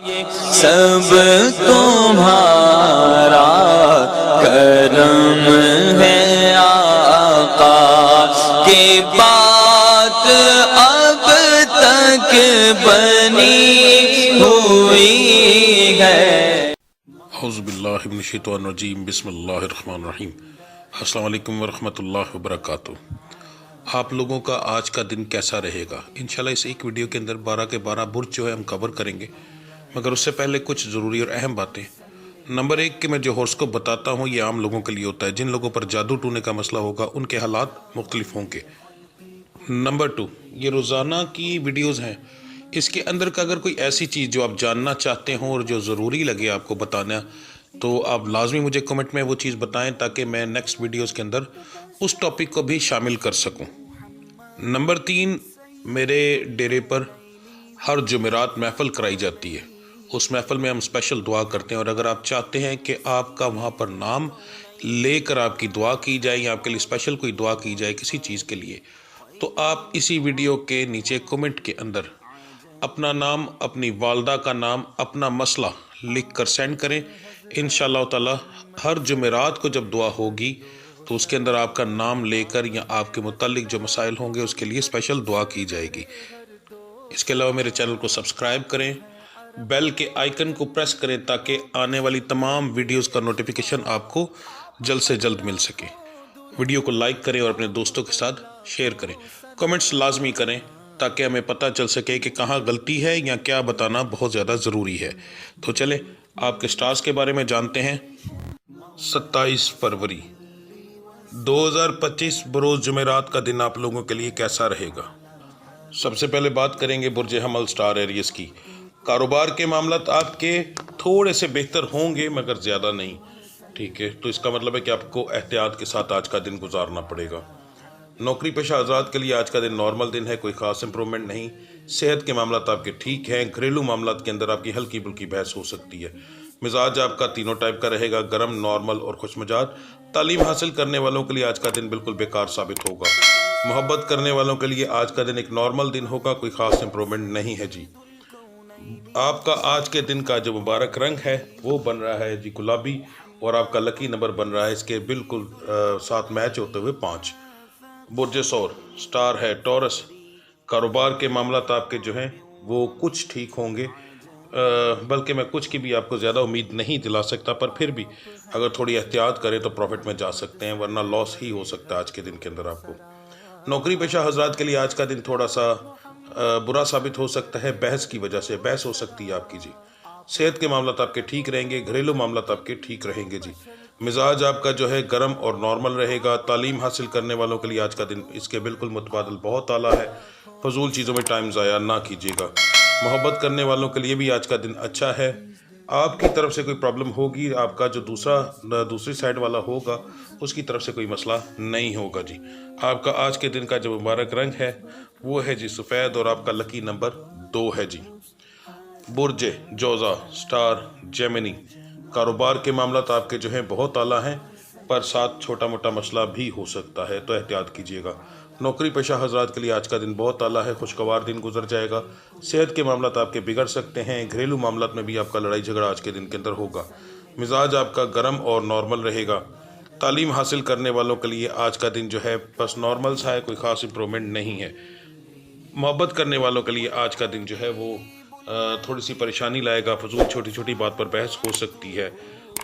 سب تمہارا کرم ہے آقا کی بات اب تک بنی ہوئی ہے۔ اعوذ باللہ من الشیطان الرجیم، بسم اللہ الرحمن الرحیم۔ السلام علیکم ورحمۃ اللہ وبرکاتہ۔ آپ لوگوں کا آج کا دن کیسا رہے گا؟ انشاءاللہ اس ایک ویڈیو کے اندر 12 کے 12 برج جو ہے ہم کور کریں گے، مگر اس سے پہلے کچھ ضروری اور اہم باتیں۔ نمبر 1 کہ میں جو ہورسکوپ بتاتا ہوں یہ عام لوگوں کے لیے ہوتا ہے، جن لوگوں پر جادو ٹونے کا مسئلہ ہوگا ان کے حالات مختلف ہوں گے۔ نمبر 2 یہ روزانہ کی ویڈیوز ہیں، اس کے اندر کا اگر کوئی ایسی چیز جو آپ جاننا چاہتے ہوں اور جو ضروری لگے آپ کو بتانا، تو آپ لازمی مجھے کمنٹ میں وہ چیز بتائیں تاکہ میں نیکسٹ ویڈیوز کے اندر اس ٹاپک کو بھی شامل کر سکوں۔ نمبر 3 میرے ڈیرے پر ہر جمعرات محفل کرائی جاتی ہے، اس محفل میں ہم اسپیشل دعا کرتے ہیں، اور اگر آپ چاہتے ہیں کہ آپ کا وہاں پر نام لے کر آپ کی دعا کی جائے یا آپ کے لیے اسپیشل کوئی دعا کی جائے کسی چیز کے لیے، تو آپ اسی ویڈیو کے نیچے کمنٹ کے اندر اپنا نام، اپنی والدہ کا نام، اپنا مسئلہ لکھ کر سینڈ کریں۔ انشاءاللہ تعالی ہر جمعرات کو جب دعا ہوگی تو اس کے اندر آپ کا نام لے کر یا آپ کے متعلق جو مسائل ہوں گے اس کے لیے اسپیشل دعا کی جائے گی۔ اس کے علاوہ میرے چینل کو سبسکرائب کریں، بیل کے آئیکن کو پریس کریں تاکہ آنے والی تمام ویڈیوز کا نوٹیفیکیشن آپ کو جلد سے جلد مل سکے۔ ویڈیو کو لائک کریں اور اپنے دوستوں کے ساتھ شیئر کریں۔ کمنٹس لازمی کریں تاکہ ہمیں پتہ چل سکے کہ کہاں غلطی ہے یا کیا بتانا بہت زیادہ ضروری ہے۔ تو چلیں آپ کے سٹارز کے بارے میں جانتے ہیں۔ 27 فروری 2025 بروز جمعرات کا دن آپ لوگوں کے لیے کیسا رہے گا؟ سب سے پہلے بات کریں گے برج حمل سٹار ایریس کی۔ کاروبار کے معاملات آپ کے تھوڑے سے بہتر ہوں گے مگر زیادہ نہیں، ٹھیک ہے؟ تو اس کا مطلب ہے کہ آپ کو احتیاط کے ساتھ آج کا دن گزارنا پڑے گا۔ نوکری پیشہ حضرات کے لیے آج کا دن نارمل دن ہے، کوئی خاص امپرومنٹ نہیں۔ صحت کے معاملات آپ کے ٹھیک ہیں، گھریلو معاملات کے اندر آپ کی ہلکی پھلکی بحث ہو سکتی ہے۔ مزاج آپ کا تینوں ٹائپ کا رہے گا، گرم، نارمل اور خوش مزاج۔ تعلیم حاصل کرنے والوں کے لیے آج کا دن بالکل بیکار ثابت ہوگا۔ محبت کرنے والوں کے لیے آج کا دن ایک نارمل دن ہوگا، کوئی خاص امپرومنٹ نہیں ہے جی۔ آپ کا آج کے دن کا جو مبارک رنگ ہے وہ بن رہا ہے جی گلابی، اور آپ کا لکی نمبر بن رہا ہے اس کے بالکل ساتھ میچ ہوتے ہوئے 5۔ برج ثور سٹار ہے ٹورس۔ کاروبار کے معاملات آپ کے جو ہیں وہ کچھ ٹھیک ہوں گے، بلکہ میں کچھ کی بھی آپ کو زیادہ امید نہیں دلا سکتا، پر پھر بھی اگر تھوڑی احتیاط کریں تو پروفٹ میں جا سکتے ہیں، ورنہ لاس ہی ہو سکتا ہے آج کے دن کے اندر آپ کو۔ نوکری پیشہ حضرات کے لیے آج کا دن تھوڑا سا برا ثابت ہو سکتا ہے، بحث کی وجہ سے بحث ہو سکتی ہے آپ کی جی۔ صحت کے معاملات آپ کے ٹھیک رہیں گے، گھریلو معاملات آپ کے ٹھیک رہیں گے جی۔ مزاج آپ کا جو ہے گرم اور نارمل رہے گا۔ تعلیم حاصل کرنے والوں کے لیے آج کا دن اس کے بالکل متبادل بہت اعلیٰ ہے، فضول چیزوں میں ٹائم ضائع نہ کیجیے گا۔ محبت کرنے والوں کے لیے بھی آج کا دن اچھا ہے۔ آپ کی طرف سے کوئی پرابلم ہوگی، آپ کا جو دوسری سائڈ والا ہوگا اس کی طرف سے کوئی مسئلہ نہیں ہوگا جی۔ آپ کا آج کے دن کا جو مبارک رنگ ہے وہ ہے جی سفید، اور آپ کا لکی نمبر 2 ہے جی۔ برج جوزا سٹار جیمنی۔ کاروبار کے معاملات آپ کے جو ہیں بہت اعلیٰ ہیں، پر ساتھ چھوٹا موٹا مسئلہ بھی ہو سکتا ہے، تو احتیاط کیجیے گا۔ نوکری پیشہ حضرات کے لیے آج کا دن بہت اعلیٰ ہے، خوشگوار دن گزر جائے گا۔ صحت کے معاملات آپ کے بگڑ سکتے ہیں، گھریلو معاملات میں بھی آپ کا لڑائی جھگڑا آج کے دن کے اندر ہوگا۔ مزاج آپ کا گرم اور نارمل رہے گا۔ تعلیم حاصل کرنے والوں کے لیے آج کا دن جو ہے بس نارمل سا ہے، کوئی خاص امپرومنٹ نہیں ہے۔ محبت کرنے والوں کے لیے آج کا دن جو ہے وہ تھوڑی سی پریشانی لائے گا، فضول چھوٹی چھوٹی بات پر بحث ہو سکتی ہے۔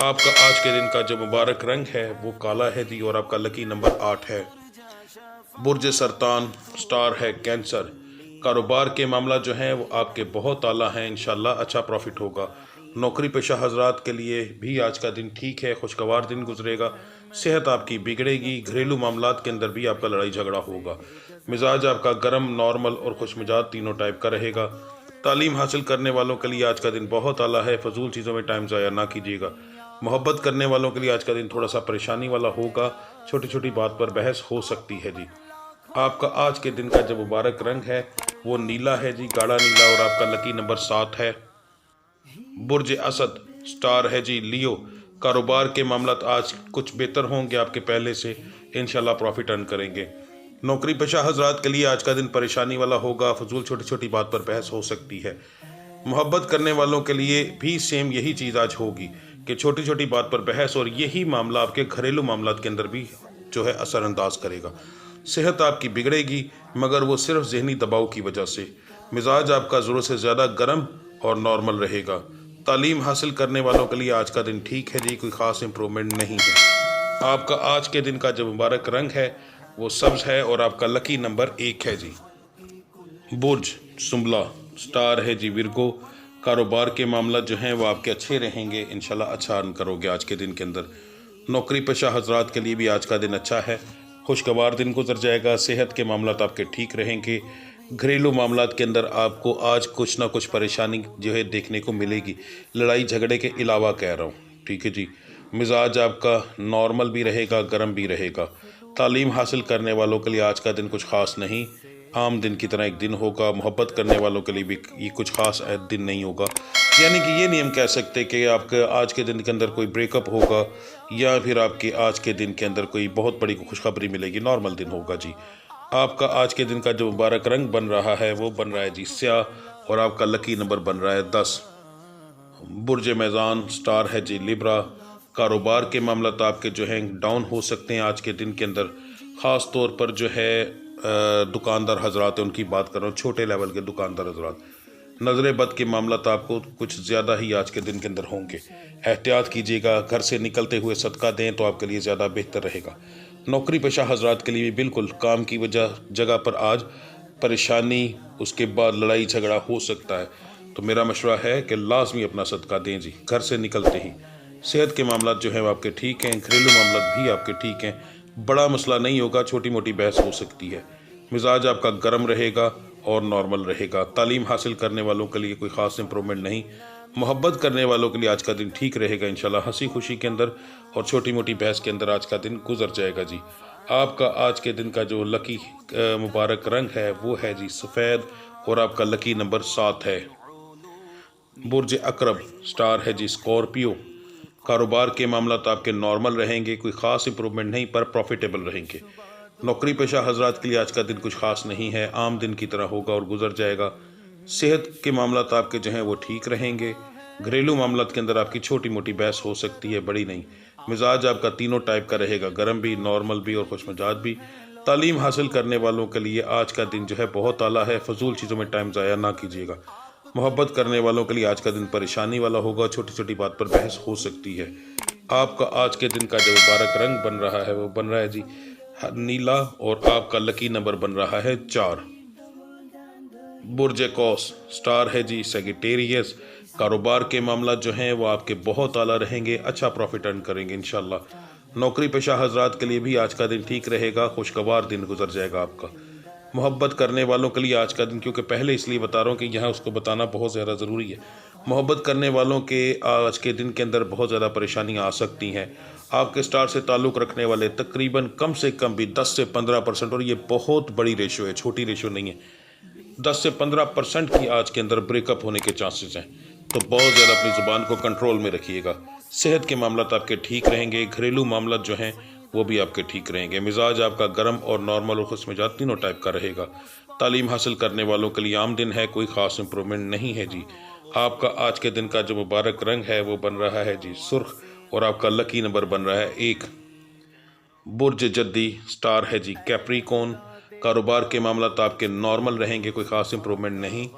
آپ کا آج کے دن کا جو مبارک رنگ ہے وہ کالا ہے جی، اور آپ کا لکی نمبر 8 ہے۔ برج سرطان سٹار ہے کینسر۔ کاروبار کے معاملات جو ہیں وہ آپ کے بہت اعلیٰ ہیں، انشاءاللہ اچھا پروفٹ ہوگا۔ نوکری پیشہ حضرات کے لیے بھی آج کا دن ٹھیک ہے، خوشگوار دن گزرے گا۔ صحت آپ کی بگڑے گی، گھریلو معاملات کے اندر بھی آپ کا لڑائی جھگڑا ہوگا۔ مزاج آپ کا گرم، نارمل اور خوش مزاج تینوں ٹائپ کا رہے گا۔ تعلیم حاصل کرنے والوں کے لیے آج کا دن بہت اعلیٰ ہے، فضول چیزوں میں ٹائم ضائع نہ کیجیے گا۔ محبت کرنے والوں کے لیے آج کا دن تھوڑا سا پریشانی والا ہوگا، چھوٹی چھوٹی بات پر بحث ہو سکتی ہے جی۔ آپ کا آج کے دن کا جو مبارک رنگ ہے وہ نیلا ہے جی، گاڑھا نیلا، اور آپ کا لکی نمبر 7 ہے۔ برج اسد سٹار ہے جی لیو۔ کاروبار کے معاملات آج کچھ بہتر ہوں گے آپ کے پہلے سے، انشاءاللہ پروفٹ ارن کریں گے۔ نوکری پیشہ حضرات کے لیے آج کا دن پریشانی والا ہوگا، فضول چھوٹی چھوٹی بات پر بحث ہو سکتی ہے۔ मोहब्बत करने वालों के लिए भी सेम यही चीज़ आज होगी कि छोटी छोटी बात पर बहस, और यही मामला आपके घरेलू मामलात के अंदर भी जो है असरअंदाज करेगा। सेहत आपकी बिगड़ेगी, मगर वो सिर्फ जहनी दबाव की वजह से। मिजाज आपका ज़रूरत से ज़्यादा गर्म और नॉर्मल रहेगा। तालीम हासिल करने वालों के लिए आज का दिन ठीक है जी, कोई ख़ास इम्प्रूवमेंट नहीं है। आपका आज के दिन का जो मुबारक रंग है वो सब्ज़ है, और आपका लकी नंबर 1 है जी। बुर्ज सुंबला, स्टार है जी विरगो। कारोबार के मामला जो हैं वो आपके अच्छे रहेंगे, इंशाल्लाह अच्छा अर्न करोगे आज के दिन के अंदर। नौकरी पेशा हजरात के लिए भी आज का दिन अच्छा है, खुशगवार दिन गुजर जाएगा। सेहत के मामलात आपके ठीक रहेंगे। घरेलू मामलात के अंदर आपको आज कुछ ना कुछ परेशानी जो है देखने को मिलेगी, लड़ाई झगड़े के अलावा कह रहा हूँ, ठीक है जी। मिजाज आपका नॉर्मल भी रहेगा, गर्म भी रहेगा। तालीम हासिल करने वालों के लिए आज का दिन कुछ ख़ास नहीं, आम दिन की तरह एक दिन होगा। मोहब्बत करने वालों के लिए भी ये कुछ ख़ास दिन नहीं होगा, यानी कि ये नहीं हम कह सकते कि आपके आज के दिन के अंदर कोई ब्रेकअप होगा या फिर आपके आज के दिन के अंदर कोई बहुत बड़ी खुशखबरी मिलेगी। नॉर्मल दिन होगा जी। आपका आज के दिन का जो मुबारक रंग बन रहा है वो बन रहा है जी स्याह, और आपका लकी नंबर बन रहा है 10। बुर्ज मैज़ान, स्टार है जी लिब्रा। कारोबार के मामला तो आपके जो हैं डाउन हो सकते हैं आज के दिन के अंदर, ख़ास तौर पर जो है दुकानदार हजरात है उनकी बात कर रहा हूँ, छोटे लेवल के दुकानदार हजरात। नज़र बद के मामला तो आपको कुछ ज़्यादा ही आज के दिन के अंदर होंगे, एहतियात कीजिएगा। घर से निकलते हुए सदका दें तो आपके लिए ज़्यादा बेहतर रहेगा। नौकरी पेशा हजरात के लिए भी बिल्कुल काम की जगह पर आज परेशानी, उसके बाद लड़ाई झगड़ा हो सकता है, तो मेरा मशवरा है कि लाजमी अपना सदका दें जी घर से निकलते ही। सेहत के मामला जो हैं वो आपके ठीक हैं, घरेलू मामला भी आपके ठीक हैं, बड़ा मसला नहीं होगा, छोटी मोटी बहस हो सकती है। मिजाज आपका गर्म रहेगा और नॉर्मल रहेगा। तालीम हासिल करने वालों के लिए कोई ख़ास इंप्रूवमेंट नहीं। मोहब्बत करने वालों के लिए आज का दिन ठीक रहेगा इंशाल्लाह, हंसी खुशी के अंदर और छोटी मोटी बहस के अंदर आज का दिन गुजर जाएगा जी। आपका आज के दिन का जो लकी मुबारक रंग है वो है जी सफ़ेद, और आपका लकी नंबर 7 है। बुर्ज अकरब, स्टार है जी स्कॉर्पियो। कारोबार के मामला तो आपके नॉर्मल रहेंगे, कोई ख़ास इंप्रूवमेंट नहीं, पर प्रॉफिटेबल रहेंगे। नौकरी पेशा हजरात के लिए आज का दिन कुछ ख़ास नहीं है, आम दिन की तरह होगा और गुजर जाएगा। सेहत के मामला तो आपके जो हैं वो ठीक रहेंगे। घरेलू मामलात के अंदर आपकी छोटी मोटी बहस हो सकती है, बड़ी नहीं। मिजाज आपका तीनों टाइप का रहेगा, गर्म भी, नॉर्मल भी और खुशमिजाज भी। तालीम हासिल करने वालों के लिए आज का दिन जो है बहुत आला है, फजूल चीज़ों में टाइम ज़ाया ना कीजिएगा। मोहब्बत करने वालों के लिए आज का दिन परेशानी वाला होगा, छोटी छोटी बात पर बहस हो सकती है। आपका आज के दिन का जो मुबारक रंग बन रहा है वो बन रहा है जी नीला, और आपका लकी नंबर बन रहा है 4। बुर्ज कौस, स्टार है जी सेगिटेरियस। कारोबार के मामला जो हैं वो आपके बहुत आला रहेंगे, अच्छा प्रॉफिट अर्न करेंगे इंशाल्लाह। नौकरी पेशा हजरात के लिए भी आज का दिन ठीक रहेगा, खुशगवार दिन गुजर जाएगा आपका। मोहब्बत करने वालों के लिए आज का दिन, क्योंकि पहले इसलिए बता रहा हूँ कि यहाँ उसको बताना बहुत ज़्यादा ज़रूरी है। मोहब्बत करने वालों के आज के दिन के अंदर बहुत ज़्यादा परेशानियाँ आ सकती हैं। आपके स्टार से ताल्लुक़ रखने वाले तकरीबन कम से कम भी 10 से 15%, और ये बहुत बड़ी रेशो है, छोटी रेशो नहीं है, 10 से 15% की आज के अंदर ब्रेकअप होने के चांसेस हैं, तो बहुत ज़्यादा अपनी ज़ुबान को कंट्रोल में रखिएगा। सेहत के मामला आपके ठीक रहेंगे, घरेलू मामला जो हैं वो भी आपके ठीक रहेंगे। मिजाज आपका गर्म और नॉर्मल और खुशमिजाज तीनों टाइप का रहेगा। तालीम हासिल करने वालों के लिए आम दिन है, कोई ख़ास इंप्रूवमेंट नहीं है जी। आपका आज के दिन का जो मुबारक रंग है वो बन रहा है जी सुर्ख, और आपका लकी नंबर बन रहा है 1। बुर्ज जद्दी, स्टार है जी कैप्रिकॉर्न। कारोबार के मामला तो आपके नॉर्मल रहेंगे, कोई ख़ास इंप्रूवमेंट नहीं,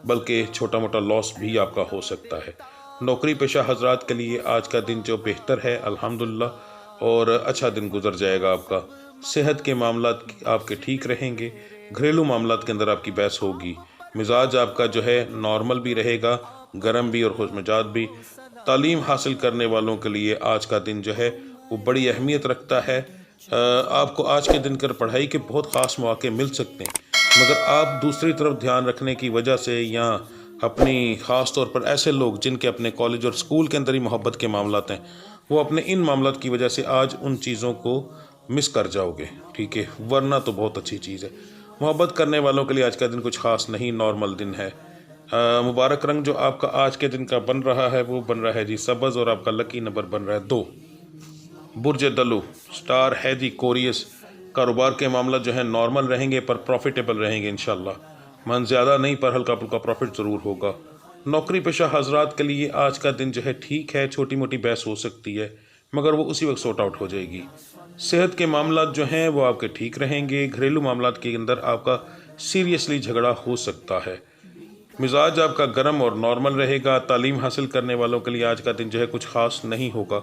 बल्कि छोटा मोटा लॉस भी आपका हो सकता है। नौकरी पेशा हजरात के लिए आज का दिन जो बेहतर है अल्हम्दुलिल्लाह, और अच्छा दिन गुजर जाएगा आपका। सेहत के मामलात आपके ठीक रहेंगे, घरेलू मामलात के अंदर आपकी बहस होगी। मिजाज आपका जो है नॉर्मल भी रहेगा, गर्म भी और खुशमिजाज भी। तालीम हासिल करने वालों के लिए आज का दिन जो है वो बड़ी अहमियत रखता है। आपको आज के दिन कर पढ़ाई के बहुत ख़ास मौके मिल सकते हैं, मगर आप दूसरी तरफ ध्यान रखने की वजह से, या अपनी ख़ास तौर पर ऐसे लोग जिनके अपने कॉलेज और स्कूल के अंदर ही मोहब्बत के मामलात हैं, वो अपने इन मामलात की वजह से आज उन चीज़ों को मिस कर जाओगे, ठीक है। वरना तो बहुत अच्छी चीज़ है। मोहब्बत करने वालों के लिए आज का दिन कुछ ख़ास नहीं, नॉर्मल दिन है। मुबारक रंग जो आपका आज के दिन का बन रहा है वो बन रहा है जी सब्ज़, और आपका लकी नंबर बन रहा है 2। बुर्ज दलु, स्टार है जी कोरियस। कारोबार के मामला जो है नॉर्मल रहेंगे, पर प्रॉफिटेबल रहेंगे इंशाल्लाह। मन ज़्यादा नहीं, पर हल्का फुल्का प्रॉफिट ज़रूर होगा। नौकरी पेशा हजरात के लिए आज का दिन जो है ठीक है, छोटी मोटी बहस हो सकती है मगर वो उसी वक्त सॉर्ट आउट हो जाएगी। सेहत के मामलात जो हैं वो आपके ठीक रहेंगे। घरेलू मामलात के अंदर आपका सीरियसली झगड़ा हो सकता है। मिजाज आपका गर्म और नॉर्मल रहेगा। तालीम हासिल करने वालों के लिए आज का दिन जो है कुछ ख़ास नहीं होगा।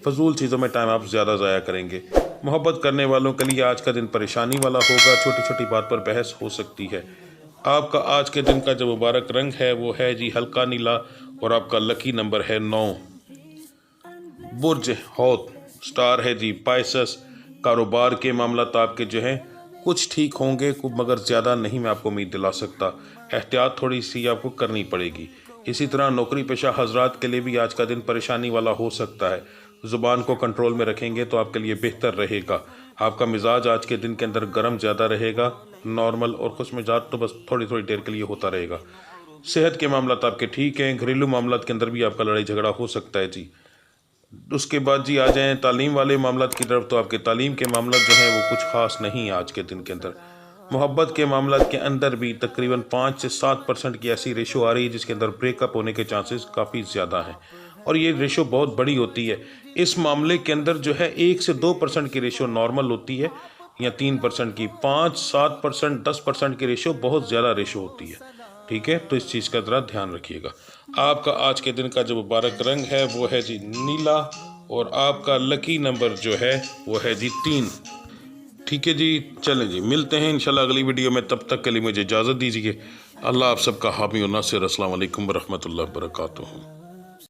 फजूल चीज़ों में टाइम आप ज़्यादा ज़ाया करेंगे। मोहब्बत करने वालों के लिए आज का दिन परेशानी वाला होगा। छोटी छोटी बात पर बहस हो सकती है। आपका आज के दिन का जो मुबारक रंग है वो है जी हल्का नीला और आपका लकी नंबर है 9। बुर्ज हौत स्टार है जी पाइसेस। कारोबार के मामलात आपके जो हैं कुछ ठीक होंगे मगर ज़्यादा नहीं मैं आपको उम्मीद दिला सकता। एहतियात थोड़ी सी आपको करनी पड़ेगी। इसी तरह नौकरी पेशा हजरात के लिए भी आज का दिन परेशानी वाला हो सकता है। ज़ुबान को कंट्रोल में रखेंगे तो आपके लिए बेहतर रहेगा। आपका मिजाज आज के दिन के अंदर गर्म ज़्यादा रहेगा। नॉर्मल और खुश मिजाज तो बस थोड़ी थोड़ी देर के लिए होता रहेगा। सेहत के मामलात आपके ठीक हैं। घरेलू मामलात के अंदर भी आपका लड़ाई झगड़ा हो सकता है जी। उसके बाद जी आ जाएं तालीम वाले मामलात की तरफ, तो आपके तालीम के मामलात जो हैं वो कुछ ख़ास नहीं आज के दिन के अंदर। मोहब्बत के मामलात के अंदर भी तकरीबन 5 से 7% की ऐसी रेशो आ रही है जिसके अंदर ब्रेकअप होने के चांसेस काफ़ी ज़्यादा हैं और ये रेशो बहुत बड़ी होती है। इस मामले के अंदर जो है 1 से 2% की रेशो नॉर्मल होती है या 3% की। 5, 7%, 10% की रेशो बहुत ज़्यादा रेशो होती है। ठीक है, तो इस चीज़ का ज़रा ध्यान रखिएगा। आपका आज के दिन का जो मुबारक रंग है वो है जी नीला और आपका लकी नंबर जो है वो है जी 3। ठीक है जी, चलें जी, मिलते हैं इंशाल्लाह अगली वीडियो में। तब तक के लिए मुझे इजाज़त दीजिए। अल्लाह आप सबका हामी और नासिर। अस्सलाम वालेकुम व रहमतुल्लाहि व बरकातुहू।